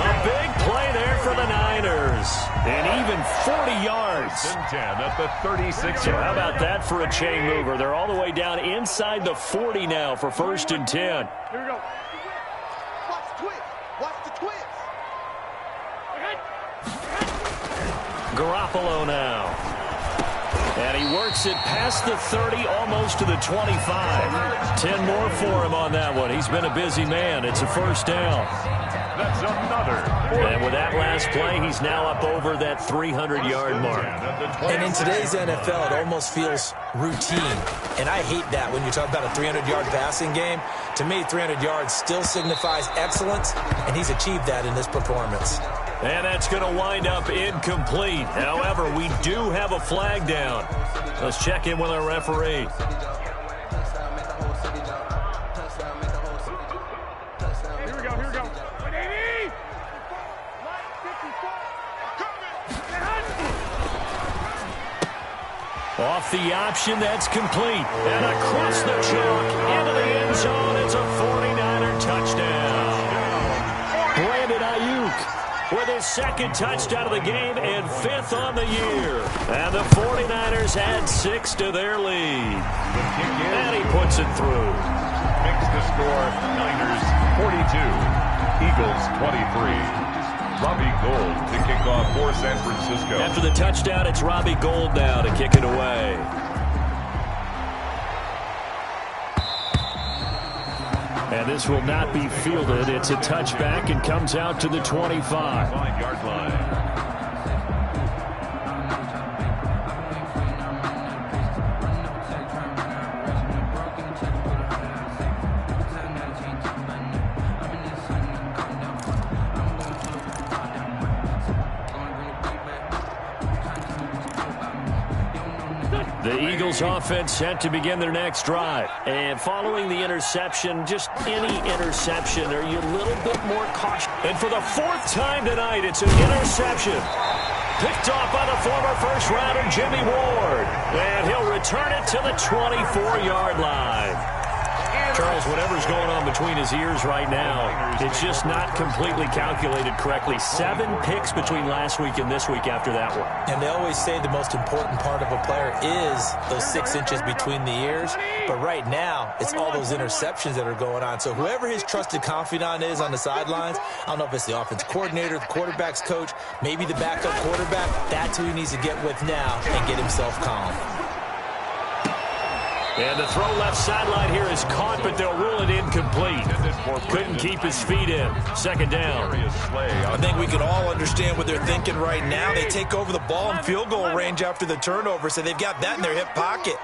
A big play there for the Niners. And even 40 yards. 10 at the 36. So how about that for a chain mover? They're all the way down inside the 40 now for 1st and 10. Here we go. Watch the twist. Watch the twist. Garoppolo now. And he works it past the 30, almost to the 25. 10 more for him on that one. He's been a busy man. It's a 1st down. That's another. And with that last play, he's now up over that 300-yard mark. And in today's NFL, it almost feels routine. And I hate that when you talk about a 300-yard passing game. To me, 300 yards still signifies excellence, and he's achieved that in this performance. And that's going to wind up incomplete. However, we do have a flag down. Let's check in with our referee. Here we go. Off the option, that's complete. And across the chalk, into the end zone, it's a 49er touchdown. Brandon Ayuk with his 2nd touchdown of the game and 5th on the year. And the 49ers add 6 to their lead. And he puts it through. Makes the score Niners 42, Eagles 23. Robbie Gould to kick off for San Francisco. After the touchdown, it's Robbie Gould now to kick it away. And this will not be fielded. It's a touchback and comes out to the 25. 5-yard line. The Eagles offense set to begin their next drive. And following the interception, just any interception, are you a little bit more cautious? And for the 4th time tonight, it's an interception. Picked off by the former first-rounder Jimmy Ward. And he'll return it to the 24-yard line. Charles, whatever's going on between his ears right now, it's just not completely calculated correctly. 7 picks between last week and this week after that one. And they always say the most important part of a player is those 6 inches between the ears. But right now, it's all those interceptions that are going on. So whoever his trusted confidant is on the sidelines, I don't know if it's the offense coordinator, the quarterback's coach, maybe the backup quarterback, that's who he needs to get with now and get himself calm. And the throw left sideline here is caught, but they'll rule it incomplete. Couldn't keep his feet in. 2nd down. I think we can all understand what they're thinking right now. They take over the ball in field goal range after the turnover, so they've got that in their hip pocket.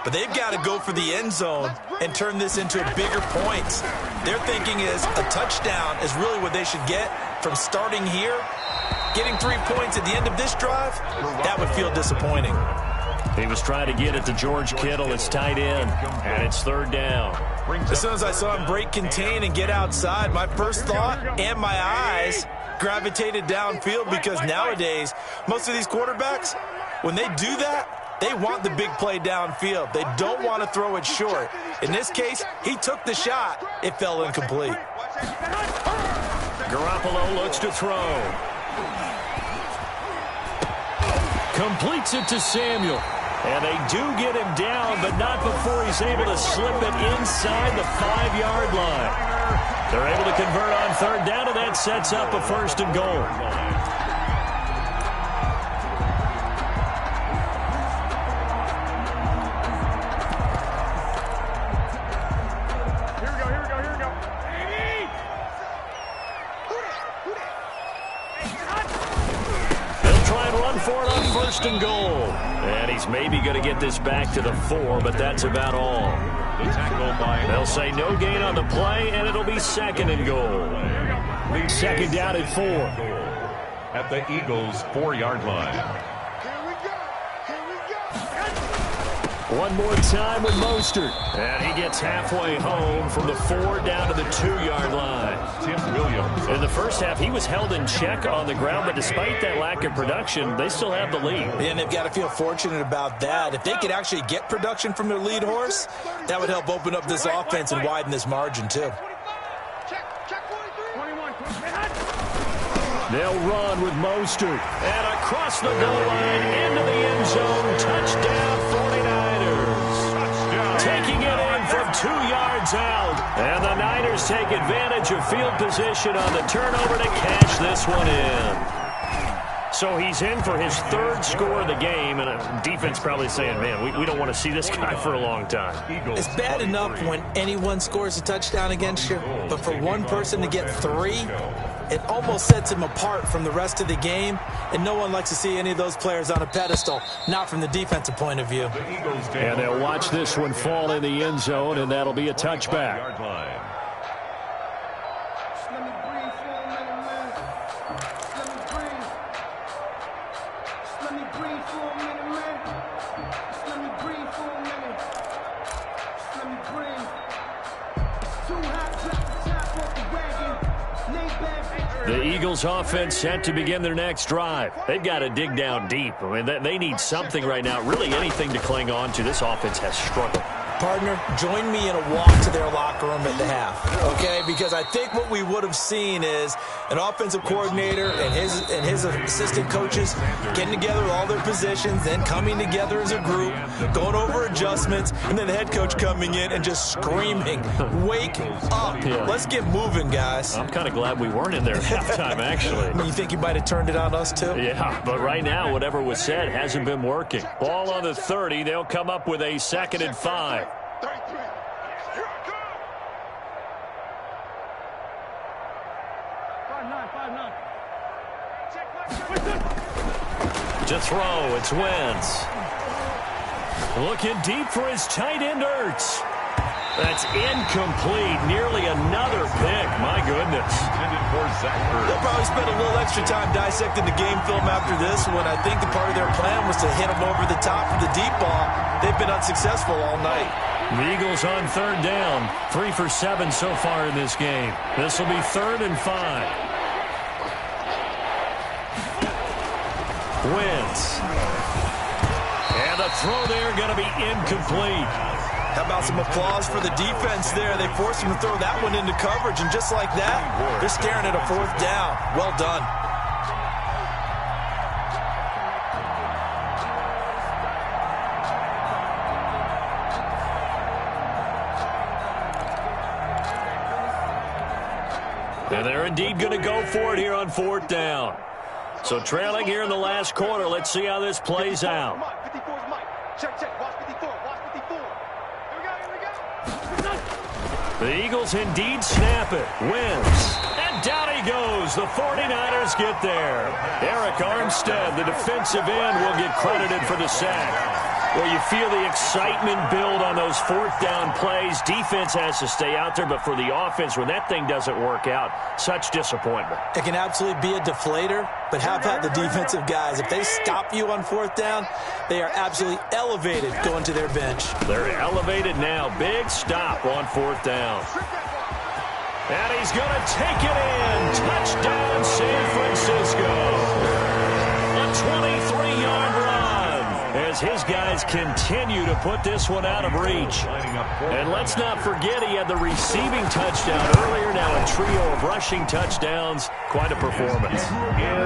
But they've got to go for the end zone and turn this into bigger points. Their thinking is a touchdown is really what they should get from starting here. Getting 3 points at the end of this drive, that would feel disappointing. He was trying to get it to George Kittle. It's tight end, and it's 3rd down. As soon as I saw him break contain and get outside, my first thought and my eyes gravitated downfield, because nowadays, most of these quarterbacks, when they do that, they want the big play downfield. They don't want to throw it short. In this case, he took the shot. It fell incomplete. Garoppolo looks to throw. Completes it to Samuel. And they do get him down, but not before he's able to slip it inside the 5-yard line. They're able to convert on 3rd down, and that sets up a 1st and goal. They'll try and run for it on 1st and goal. And he's maybe going to get this back to the 4, but that's about all. They'll say no gain on the play, and it'll be 2nd and goal. 2nd down at 4. At the Eagles' 4-yard line. One more time with Mostert. And he gets halfway home from the 4 down to the 2-yard line. Tim Williams. In the first half, he was held in check on the ground, but despite that lack of production, they still have the lead. And they've got to feel fortunate about that. If they could actually get production from their lead horse, that would help open up this offense and widen this margin, too. They'll run with Mostert. And across the goal line, into the end zone. Touchdown, 49ers. Touchdown. Taking it in from 2 yards out. And the Niners take advantage of field position on the turnover to cash this one in. So he's in for his 3rd score of the game, and a defense probably saying, man, we don't want to see this guy for a long time. It's bad enough when anyone scores a touchdown against you, but for one person to get 3, it almost sets him apart from the rest of the game, and no one likes to see any of those players on a pedestal, not from the defensive point of view. And they'll watch this one fall in the end zone, and that'll be a touchback. The Eagles offense set to begin their next drive. They've got to dig down deep. I mean, they need something right now, really anything to cling on to. This offense has struggled. Partner, join me in a walk to their locker room at the half, okay? Because I think what we would have seen is an offensive coordinator and his assistant coaches getting together with all their positions, then coming together as a group, going over adjustments, and then the head coach coming in and just screaming, wake up. Yeah. Let's get moving, guys. I'm kind of glad we weren't in there at halftime, actually. You think you might have turned it on us, too? Yeah, but right now, whatever was said hasn't been working. Ball on the 30. They'll come up with a 2nd and 5. 33. Here I come. 5-9. To throw, it's Wentz. Looking deep for his tight end, Ertz. That's incomplete. Nearly another pick. My goodness. They'll probably spend a little extra time dissecting the game film after this one. I think the part of their plan was to hit them over the top of the deep ball. They've been unsuccessful all night. The Eagles on 3rd down. 3 for 7 so far in this game. This will be 3rd and 5. Wentz. And the throw there going to be incomplete. How about some applause for the defense there? They forced him to throw that one into coverage, and just like that, they're staring at a 4th down. Well done. And they're indeed going to go for it here on 4th down. So trailing here in the last quarter. Let's see how this plays out. 54 is Mike. Check. Watch 54. Watch 54. Here we go. The Eagles indeed snap it. Wins. And down he goes. The 49ers get there. Eric Armstead, the defensive end, will get credited for the sack. Well, you feel the excitement build on those 4th down plays. Defense has to stay out there, but for the offense, when that thing doesn't work out, such disappointment. It can absolutely be a deflator, but how about the defensive guys? If they stop you on 4th down, they are absolutely elevated going to their bench. They're elevated now. Big stop on 4th down. And he's going to take it in. Touchdown, San Francisco. A 23-yard run as his guys continue to put this one out of reach. And let's not forget he had the receiving touchdown earlier. Now a trio of rushing touchdowns. Quite a performance.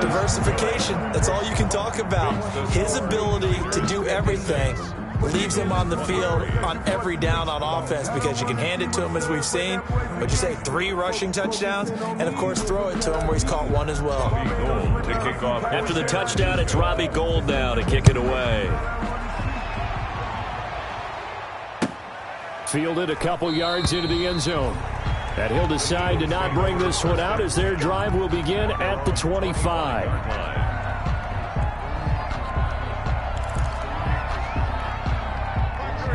Diversification, that's all you can talk about. His ability to do everything leaves him on the field on every down on offense because you can hand it to him, as we've seen. Would you say 3 rushing touchdowns? And, of course, throw it to him where he's caught 1 as well. After the touchdown, it's Robbie Gould now to kick it away. Fielded a couple yards into the end zone. And he'll decide to not bring this one out as their drive will begin at the 25.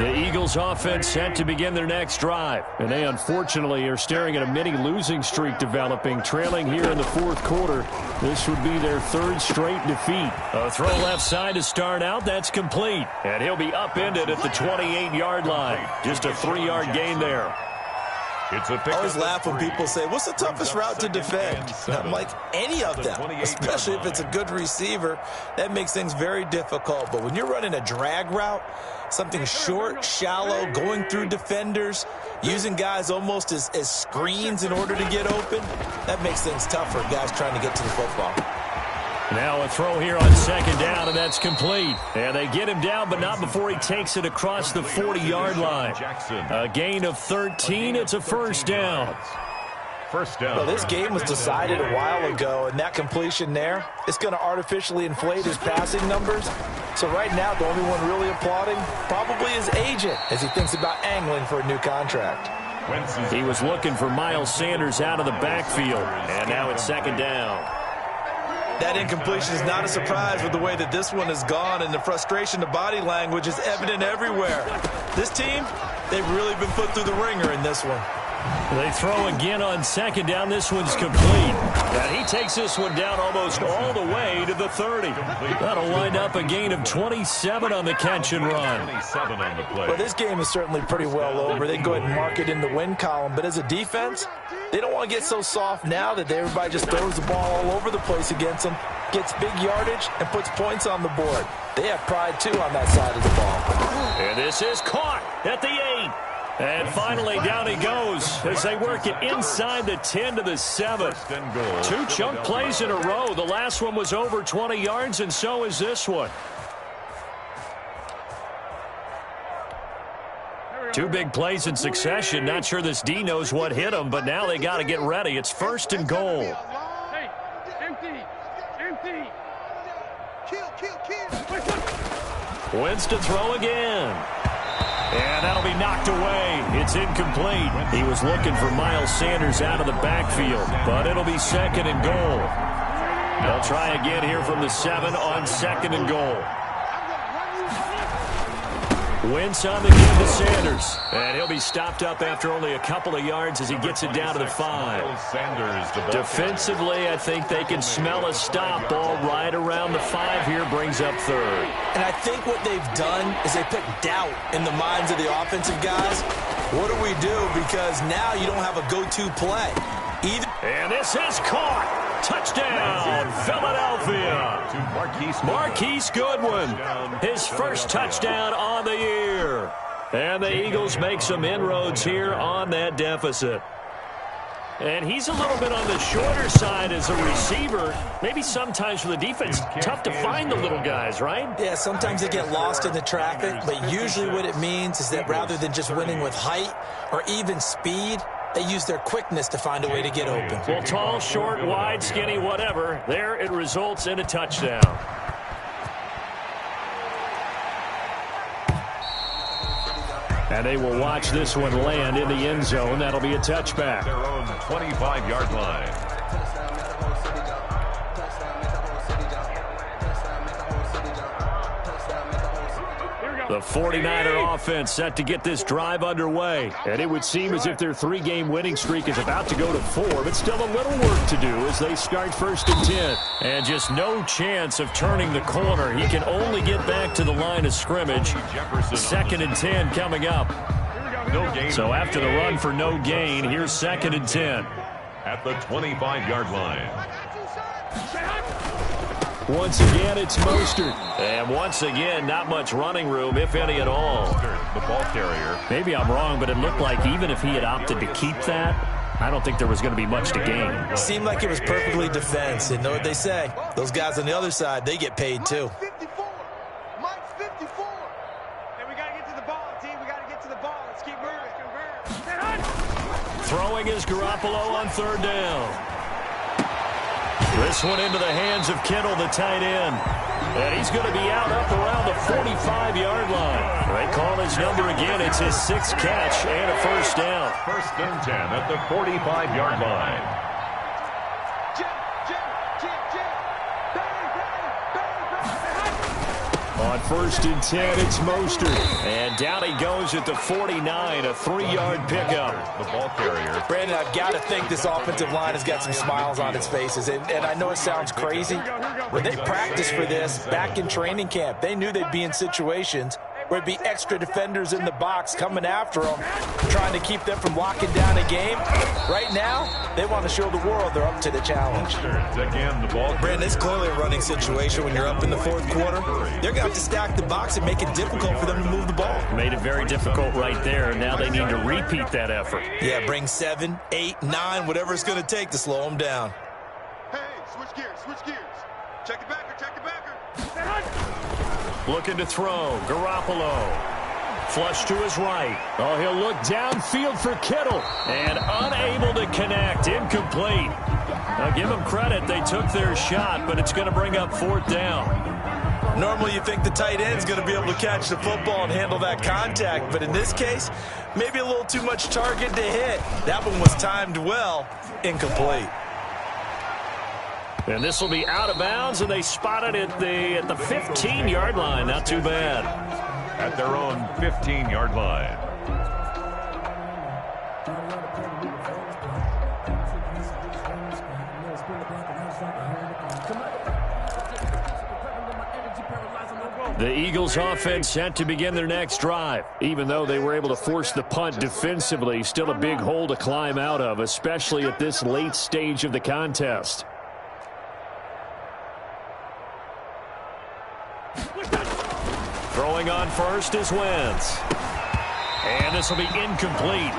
The Eagles offense set to begin their next drive. And they unfortunately are staring at a mini losing streak developing, trailing here in the fourth quarter. This would be their third straight defeat. A throw left side to start out. That's complete. And he'll be upended at the 28-yard line. Just a 3-yard gain there. I always laugh when people say, what's the toughest route to defend? And I'm like, any of them, especially if it's a good receiver. That makes things very difficult. But when you're running a drag route, something short, shallow, going through defenders, using guys almost as screens in order to get open, that makes things tough for guys trying to get to the football. Now a throw here on second down, and that's complete. And they get him down, but not before he takes it across the 40-yard line. A gain of 13. It's a first down. First down. Well, this game was decided a while ago, and that completion there, it's going to artificially inflate his passing numbers. So right now, the only one really applauding probably his agent as he thinks about angling for a new contract. He was looking for Miles Sanders out of the backfield, and now it's second down. That incompletion is not a surprise with the way that this one has gone, and the frustration, the body language is evident everywhere. This team, they've really been put through the ringer in this one. They throw again on second down. This one's complete. And he takes this one down almost all the way to the 30. That'll wind up a gain of 27 on the catch and run. Well, this game is certainly pretty well over. They can go ahead and mark it in the win column. But as a defense, they don't want to get so soft now that everybody just throws the ball all over the place against them, gets big yardage, and puts points on the board. They have pride, too, on that side of the ball. And this is caught at the 8. And finally, down he goes as they work it inside the 10 to the 7. 2 chunk plays in a row. The last one was over 20 yards, and so is this one. 2 big plays in succession. Not sure this D knows what hit him, but now they got to get ready. It's first and goal. Hey, empty. Kill. Wins to throw again. And that'll be knocked away. It's incomplete. He was looking for Miles Sanders out of the backfield, but it'll be second and goal. They'll try again here from the 7 on second and goal. Wentz on the give to Sanders. And he'll be stopped up after only a couple of yards as he gets it down to the 5. Defensively, I think they can smell a stop ball right around the 5 here, brings up third. And I think what they've done is they put doubt in the minds of the offensive guys. What do we do? Because now you don't have a go-to play. And this is caught. Touchdown, Philadelphia. Marquise Goodwin, his first touchdown on the year. And the Eagles make some inroads here on that deficit. And he's a little bit on the shorter side as a receiver. Maybe sometimes for the defense, tough to find the little guys, right? Yeah, sometimes they get lost in the traffic, but usually what it means is that rather than just winning with height or even speed, they use their quickness to find a way to get open. Well, tall, short, wide, skinny, whatever. There it results in a touchdown. And they will watch this one land in the end zone. That'll be a touchback. Their own 25-yard line. The 49er offense set to get this drive underway. And it would seem as if their 3-game winning streak is about to go to 4, but still a little work to do as they start first and 10. And just no chance of turning the corner. He can only get back to the line of scrimmage. Second and 10 coming up. So after the run for no gain, here's second and 10. At the 25-yard line. Once again, it's Mostert. And once again, not much running room, if any at all. The ball carrier. Maybe I'm wrong, but it looked like even if he had opted to keep that, I don't think there was going to be much to gain. It seemed like it was perfectly defense. And know what they say? Those guys on the other side, they get paid too. Mike's 54. Hey, we got to get to the ball, team. We got to get to the ball. Let's keep moving. Throwing is Garoppolo on third down. This one into the hands of Kittle, the tight end. And he's going to be out up around the 45-yard line. They call his number again. It's his 6th catch and a first down. First and 10 at the 45-yard line. On 1st and 10, it's Mostert. And down he goes at the 49, a 3-yard pickup. The ball carrier. Brandon, I've got to think this offensive line has got some smiles on its faces. And I know it sounds crazy, but they practiced for this back in training camp. They knew they'd be in situations where it'd be extra defenders in the box coming after them, trying to keep them from locking down a game. Right now, they want to show the world they're up to the challenge. Again, the ball. Brandon, it's clearly a running situation when you're up in the fourth quarter. They're going to have to stack the box and make it difficult for them to move the ball. Made it very difficult right there. Now they need to repeat that effort. Yeah, bring 7, 8, 9, whatever it's going to take to slow them down. Hey, switch gears, switch gears. Check the backer, check the backer. Looking to throw. Garoppolo. Flush to his right. Oh, he'll look downfield for Kittle. And unable to connect. Incomplete. Now, give them credit. They took their shot, but it's going to bring up 4th down. Normally you think the tight end's going to be able to catch the football and handle that contact, but in this case, maybe a little too much target to hit. That one was timed well. Incomplete. And this will be out of bounds, and they spot it at the 15-yard line. Not too bad. At their own 15-yard line. The Eagles offense set to begin their next drive. Even though they were able to force the punt defensively, still a big hole to climb out of, especially at this late stage of the contest. Throwing on first is Wentz. And this will be incomplete.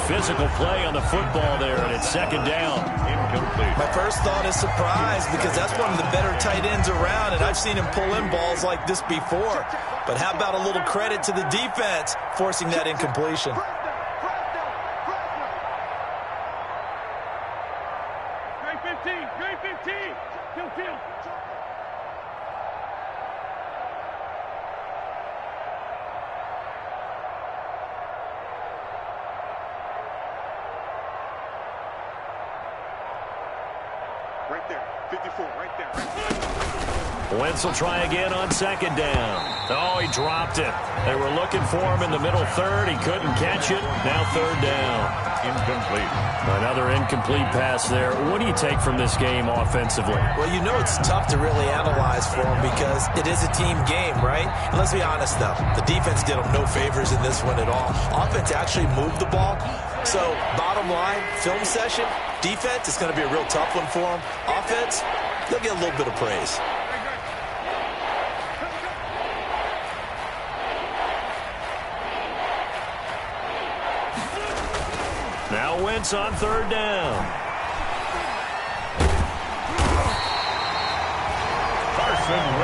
Physical play on the football there, and it's 2nd down. Incomplete. My first thought is surprise because that's one of the better tight ends around, and I've seen him pull in balls like this before. But how about a little credit to the defense forcing that incompletion? Grade 15. Kill. Right there, 54, right there. Wentz will try again on 2nd down. Oh, he dropped it. They were looking for him in the middle 3rd. He couldn't catch it. Now 3rd down. Incomplete. Another incomplete pass there. What do you take from this game offensively? Well, you know it's tough to really analyze for them because it is a team game, right? And let's be honest, though. The defense did them no favors in this one at all. Offense actually moved the ball. So, bottom line, film session, defense is going to be a real tough one for them. Offense, they'll get a little bit of praise. Now Wentz on 3rd down.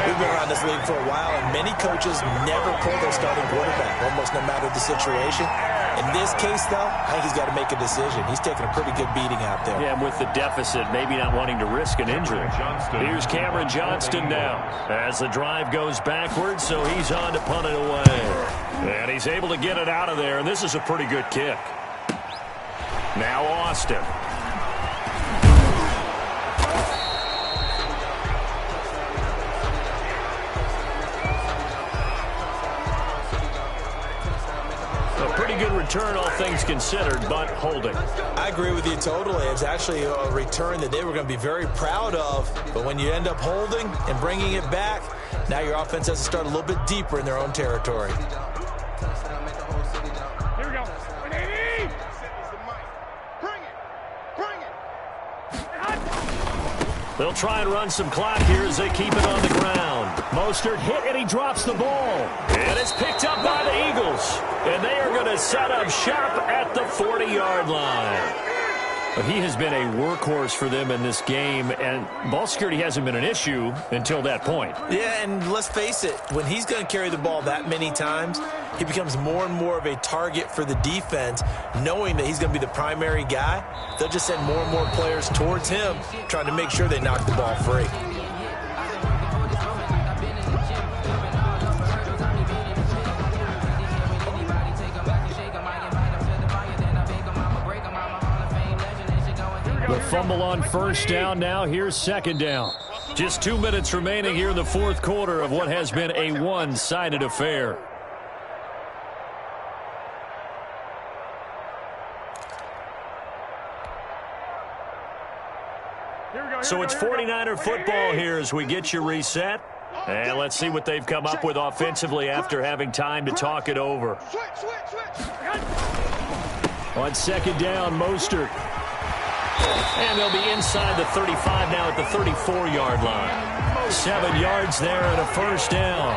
We've been around this league for a while, and many coaches never pull their starting quarterback, almost no matter the situation. In this case, though, I think he's got to make a decision. He's taking a pretty good beating out there. Yeah, and with the deficit, maybe not wanting to risk an injury. Here's Cameron Johnston now as the drive goes backwards, so he's on to punt it away. And he's able to get it out of there, and this is a pretty good kick. Now Austin. A pretty good return, all things considered, but holding. I agree with you totally. It's actually a return that they were going to be very proud of. But when you end up holding and bringing it back, now your offense has to start a little bit deeper in their own territory. Here we go. They'll try and run some clock here as they keep it on the ground. Mostert hit, and he drops the ball. And it's picked up by the Eagles. And they are going to set up shop at the 40-yard line. He has been a workhorse for them in this game, and ball security hasn't been an issue until that point. Yeah, and let's face it, when he's going to carry the ball that many times, he becomes more and more of a target for the defense, knowing that he's going to be the primary guy. They'll just send more and more players towards him, trying to make sure they knock the ball free. The fumble on 1st down. Now here's 2nd down. Just 2 minutes remaining here in the fourth quarter of what has been a one-sided affair. So it's 49er football here as we get you reset. And let's see what they've come up with offensively after having time to talk it over. On second down, Mostert. And they'll be inside the 35 now at the 34-yard line. 7 yards there and a first down.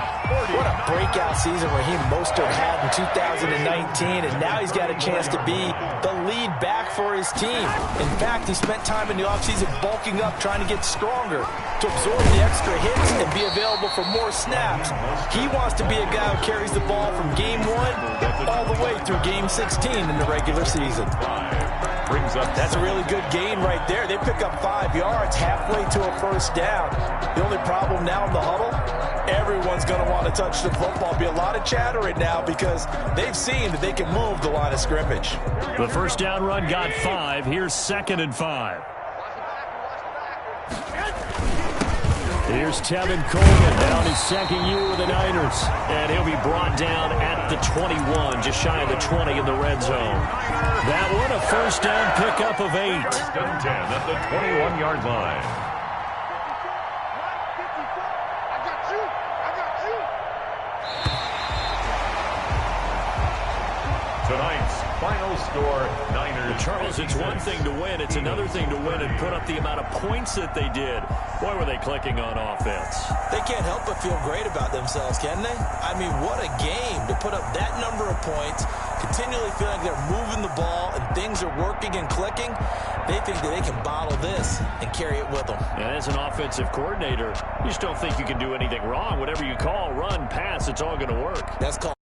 What a breakout season Raheem Mostert had in 2019, and now he's got a chance to be the lead back for his team. In fact, he spent time in the offseason bulking up, trying to get stronger to absorb the extra hits and be available for more snaps. He wants to be a guy who carries the ball from game 1 all the way through game 16 in the regular season. That's a really good gain right there. They pick up 5 yards halfway to a first down. The only problem now in the huddle, everyone's going to want to touch the football. Be a lot of chatter right now because they've seen that they can move the line of scrimmage. The first down run got 5. Here's 2nd and 5. Here's Tevin Coleman down his second year with the Niners. And he'll be brought down at the 21, just shy of the 20 in the red zone. That one a first down pickup of 8. First and 10 at the 21-yard line. Tonight's final score, Niners. Charles, it's one thing to win. It's another thing to win and put up the amount of points that they did. Boy, were they clicking on offense. They can't help but feel great about themselves, can they? I mean, what a game to put up that number of points, continually feeling like they're moving the ball and things are working and clicking. They think that they can bottle this and carry it with them. And as an offensive coordinator, you just don't think you can do anything wrong. Whatever you call, run, pass, it's all going to work. That's called